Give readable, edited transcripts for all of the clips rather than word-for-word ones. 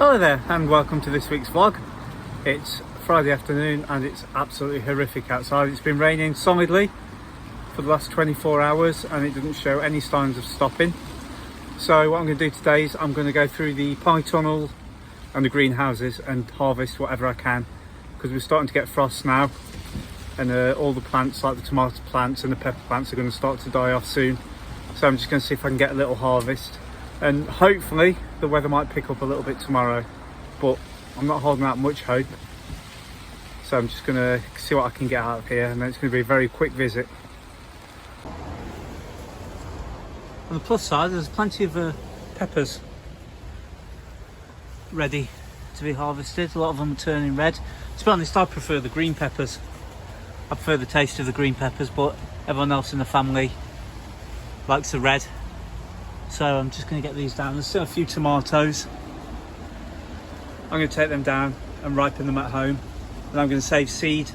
Hello there and welcome to this week's vlog. It's Friday afternoon and it's absolutely horrific outside. It's been raining solidly for the last 24 hours and it doesn't show any signs of stopping. So what I'm going to do today is I'm going to go through the polytunnel and the greenhouses and harvest whatever I can, because we're starting to get frost now and all the plants like the tomato plants and the pepper plants are going to start to die off soon. So I'm just going to see if I can get a little harvest. And hopefully the weather might pick up a little bit tomorrow, but I'm not holding out much hope. So I'm just going to see what I can get out of here, and then it's going to be a very quick visit. On the plus side, there's plenty of peppers ready to be harvested. A lot of them are turning red. To be honest, I prefer the green peppers. I prefer the taste of the green peppers, but everyone else in the family likes the red. So I'm just going to get these down. There's still a few tomatoes. I'm going to take them down and ripen them at home. And I'm going to save seed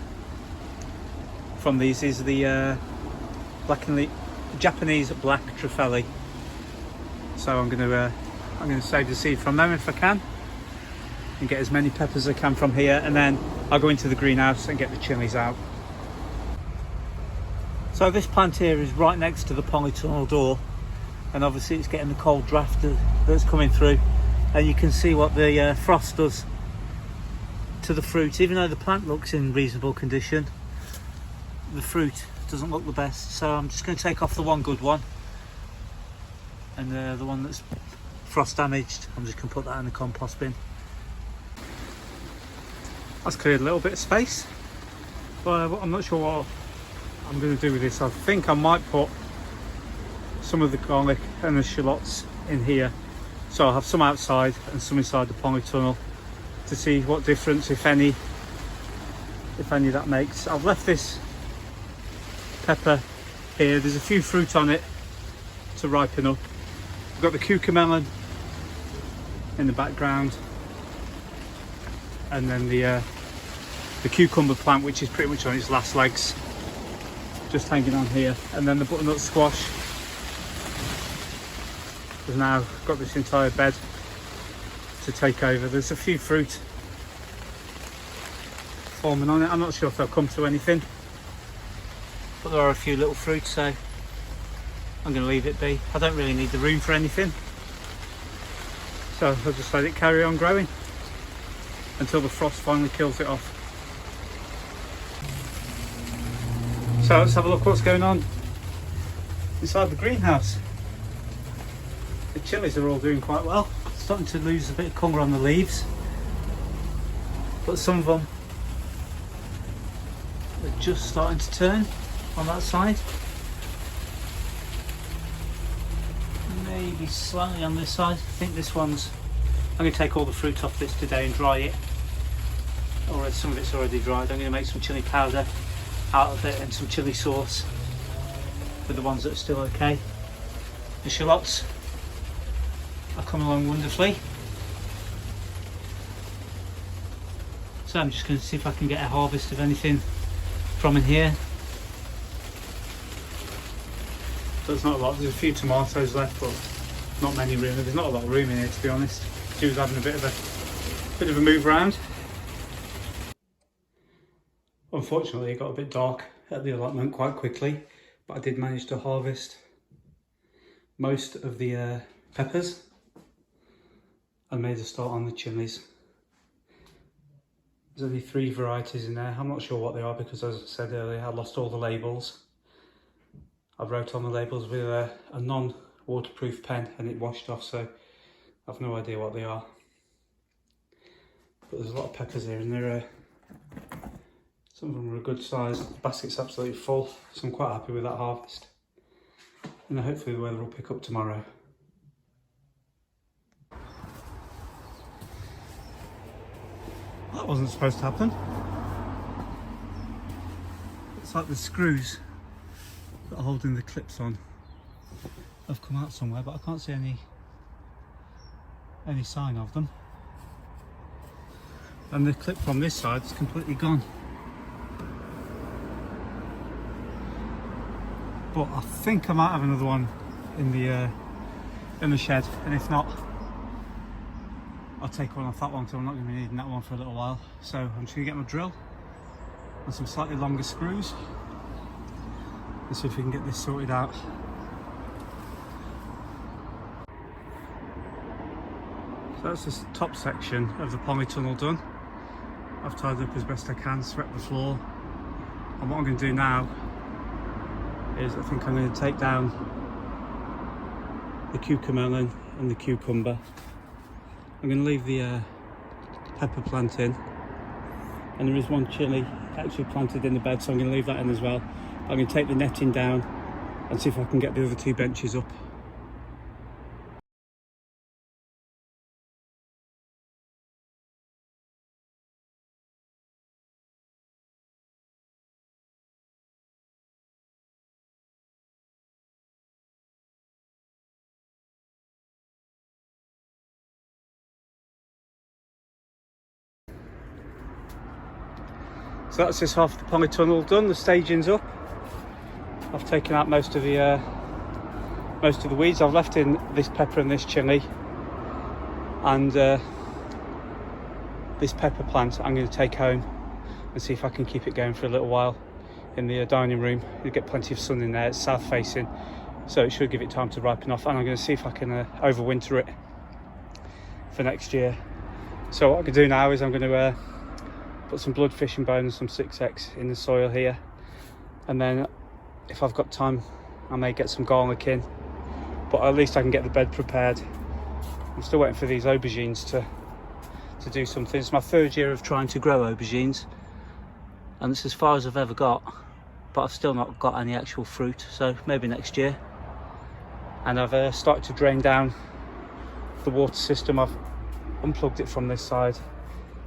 from these. These are the Japanese black truffelli. So I'm going to save the seed from them if I can, and get as many peppers as I can from here. And then I'll go into the greenhouse and get the chilies out. So this plant here is right next to the polytunnel door. And obviously it's getting the cold draft that's coming through, and you can see what the frost does to the fruit. Even though the plant looks in reasonable condition, the fruit doesn't look the best. So I'm just going to take off the one good one, and the one that's frost damaged, I'm just going to put that in the compost bin. That's cleared a little bit of space, but I'm not sure what I'm going to do with this. I think I might put some of the garlic and the shallots in here, so I'll have some outside and some inside the polytunnel to see what difference, if any that makes. I've left this pepper here. There's a few fruit on it to ripen up. I've got the cucumber in the background, and then the cucumber plant, which is pretty much on its last legs, just hanging on here, and then the butternut squash has now got this entire bed to take over. There's a few fruit forming on it. I'm not sure if they'll come to anything, but there are a few little fruits, so I'm going to leave it be. I don't really need the room for anything, so I'll just let it carry on growing until the frost finally kills it off. So let's have a look what's going on inside the greenhouse. The chilies are all doing quite well. Starting to lose a bit of colour on the leaves, but some of them are just starting to turn on that side. Maybe slightly on this side. I think this one's... I'm going to take all the fruit off this today and dry it. Already, some of it's already dried. I'm going to make some chilli powder out of it and some chilli sauce for the ones that are still okay. The shallots are coming along wonderfully. So I'm just going to see if I can get a harvest of anything from in here. So there's not a lot. There's a few tomatoes left, but not many room. There's not a lot of room in here, to be honest. She was having a bit of a move around. Unfortunately, it got a bit dark at the allotment quite quickly, but I did manage to harvest most of the peppers. I made a start on the chilies. There's only 3 varieties in there. I'm not sure what they are because, as I said earlier, I lost all the labels. I wrote on the labels with a non-waterproof pen and it washed off, so I've no idea what they are. But there's a lot of peppers here, and they're some of them are a good size. The basket's absolutely full, so I'm quite happy with that harvest. And hopefully the weather will pick up tomorrow. That wasn't supposed to happen. It's like the screws that are holding the clips on have come out somewhere, but I can't see any sign of them. And the clip from this side is completely gone. But I think I might have another one in the shed, and if not, I'll take one off that one, so I'm not going to be needing that one for a little while. So I'm just going to get my drill and some slightly longer screws and see if we can get this sorted out. So that's the top section of the polytunnel done. I've tied up as best I can, swept the floor, and what I'm going to do now is I think I'm going to take down the cucamelon and the cucumber. I'm going to leave the pepper plant in, and there is one chilli actually planted in the bed, so I'm going to leave that in as well. I'm going to take the netting down and see if I can get the other two benches up. So that's this half of the polytunnel done. The staging's up. I've taken out most of the weeds. I've left in this pepper and this chilli, and this pepper plant I'm going to take home and see if I can keep it going for a little while in the dining room. You get plenty of sun in there. It's south facing, so it should give it time to ripen off, and I'm going to see if I can overwinter it for next year. So what I can do now is I'm going to put some blood fishing bones, some 6X in the soil here, and then if I've got time I may get some garlic in, but at least I can get the bed prepared. I'm still waiting for these aubergines to do something. It's my third year of trying to grow aubergines, and it's as far as I've ever got, but I've still not got any actual fruit, so maybe next year. And I've started to drain down the water system. I've unplugged it from this side,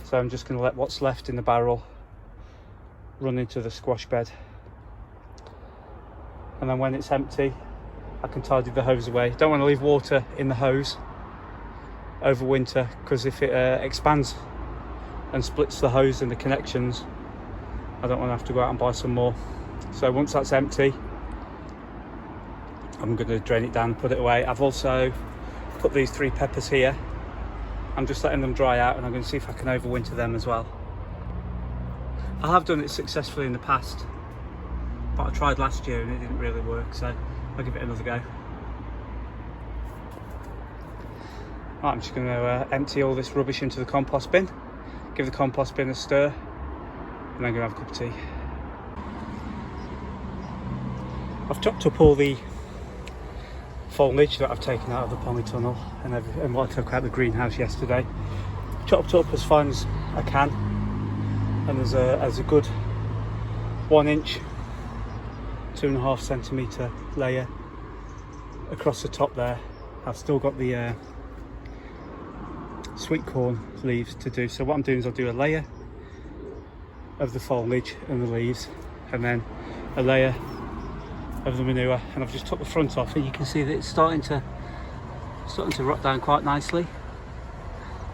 so I'm just going to let what's left in the barrel run into the squash bed, and then when it's empty I can tidy the hose away. Don't want to leave water in the hose over winter, because if it expands and splits the hose and the connections, I don't want to have to go out and buy some more. So once that's empty I'm going to drain it down and put it away. I've also put these 3 peppers here. I'm just letting them dry out, and I'm going to see if I can overwinter them as well. I have done it successfully in the past, but I tried last year and it didn't really work, so I'll give it another go. Right, I'm just going to empty all this rubbish into the compost bin, give the compost bin a stir, and then I'm going to have a cup of tea. I've chopped up all the foliage that I've taken out of the polytunnel and what I took out of the greenhouse yesterday. Chopped up as fine as I can, and there's a good 1 inch, 2.5 centimetre layer across the top there. I've still got the sweet corn leaves to do, so what I'm doing is I'll do a layer of the foliage and the leaves, and then a layer of the manure, and I've just took the front off, and you can see that it's starting to rot down quite nicely.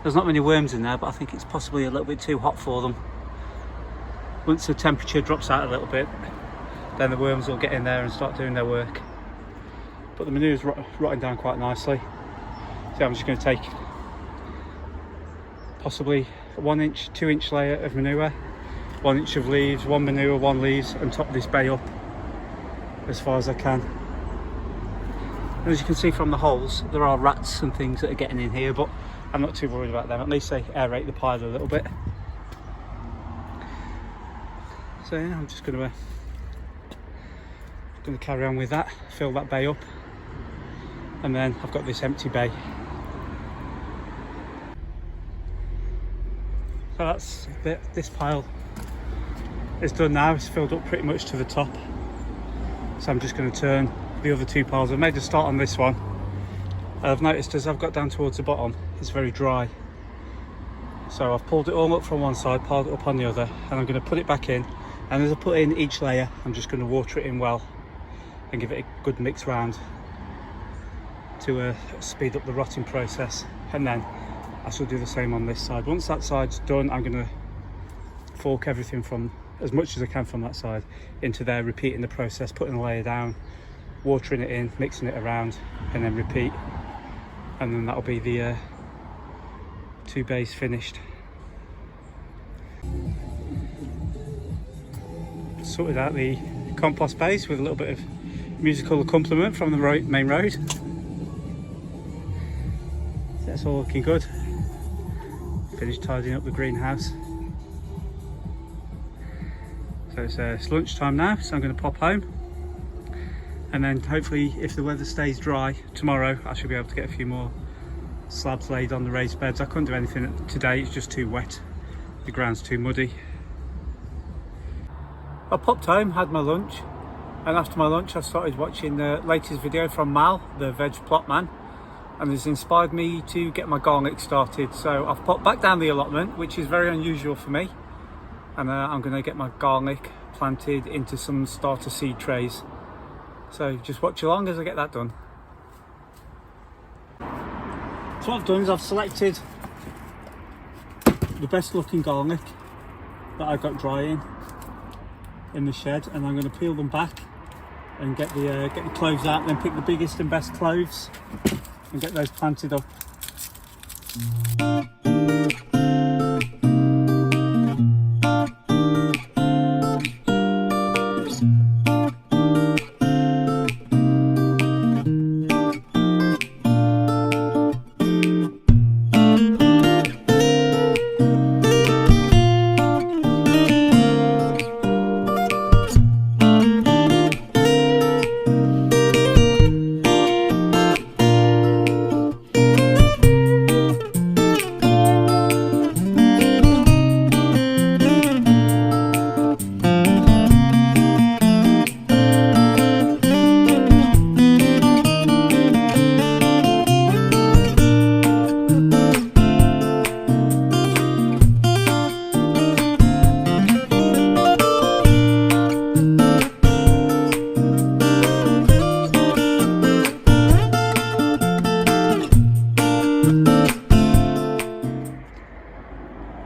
There's not many worms in there, but I think it's possibly a little bit too hot for them. Once the temperature drops out a little bit, then the worms will get in there and start doing their work. But the manure's rotting down quite nicely, so I'm just going to take possibly a 1 inch, 2 inch layer of manure, 1 inch of leaves, 1 manure, 1 leaves, and top this bay up as far as I can. And as you can see from the holes, there are rats and things that are getting in here, but I'm not too worried about them. At least they aerate the pile a little bit. So yeah, I'm just going to carry on with that, fill that bay up, and then I've got this empty bay. So that's this pile is done now. It's filled up pretty much to the top. So I'm just going to turn the other 2 piles. I've made a start on this one. I've noticed as I've got down towards the bottom, it's very dry. So I've pulled it all up from one side, piled it up on the other, and I'm going to put it back in. And as I put in each layer, I'm just going to water it in well and give it a good mix round to speed up the rotting process. And then I shall do the same on this side. Once that side's done, I'm going to fork everything from as much as I can from that side into there, repeating the process, putting the layer down, watering it in, mixing it around, and then repeat. And then that'll be the 2 bays finished. Sorted out the compost bays with a little bit of musical accompaniment from the main road. So that's all looking good. Finished tidying up the greenhouse. So it's lunchtime now, so I'm going to pop home, and then hopefully, if the weather stays dry tomorrow, I should be able to get a few more slabs laid on the raised beds. I couldn't do anything today, it's just too wet, the ground's too muddy. I popped home, had my lunch, and after my lunch I started watching the latest video from Mal, the veg plot man, and it's inspired me to get my garlic started. So I've popped back down the allotment, which is very unusual for me, and I'm going to get my garlic planted into some starter seed trays. So just watch along as I get that done. So what I've done is I've selected the best looking garlic that I've got drying in the shed, and I'm going to peel them back and get the cloves out, and then pick the biggest and best cloves and get those planted up.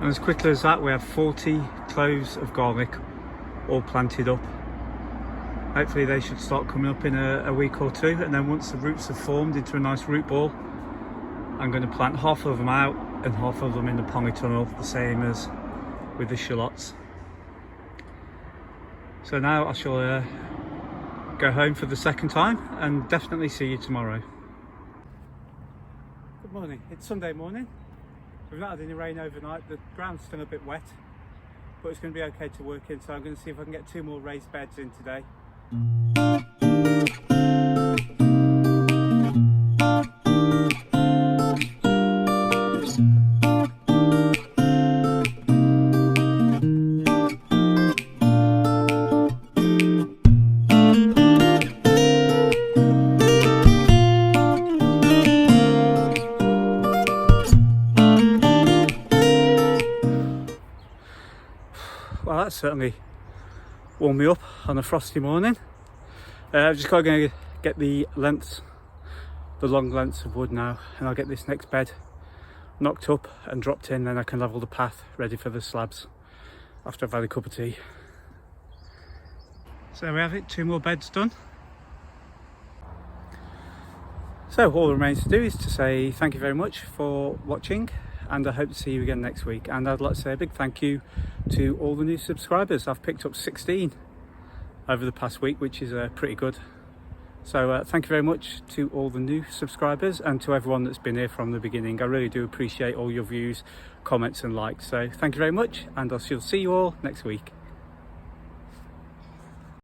And as quickly as that, we have 40 cloves of garlic all planted up. Hopefully they should start coming up in a week or two, and then once the roots have formed into a nice root ball, I'm going to plant half of them out and half of them in the polytunnel, the same as with the shallots. So now I shall go home for the second time, and definitely see you tomorrow. Good morning, it's Sunday morning. We've not had any rain overnight, the ground's still a bit wet, but it's going to be okay to work in, so I'm going to see if I can get 2 more raised beds in today. Well, that's certainly warmed me up on a frosty morning. I've just got to get the long lengths of wood now, and I'll get this next bed knocked up and dropped in, then I can level the path ready for the slabs after I've had a cup of tea. So there we have it, 2 more beds done. So all that remains to do is to say thank you very much for watching, and I hope to see you again next week. And I'd like to say a big thank you to all the new subscribers. I've picked up 16 over the past week, which is pretty good. So thank you very much to all the new subscribers, and to everyone that's been here from the beginning. I really do appreciate all your views, comments and likes. So thank you very much, and I shall see you all next week.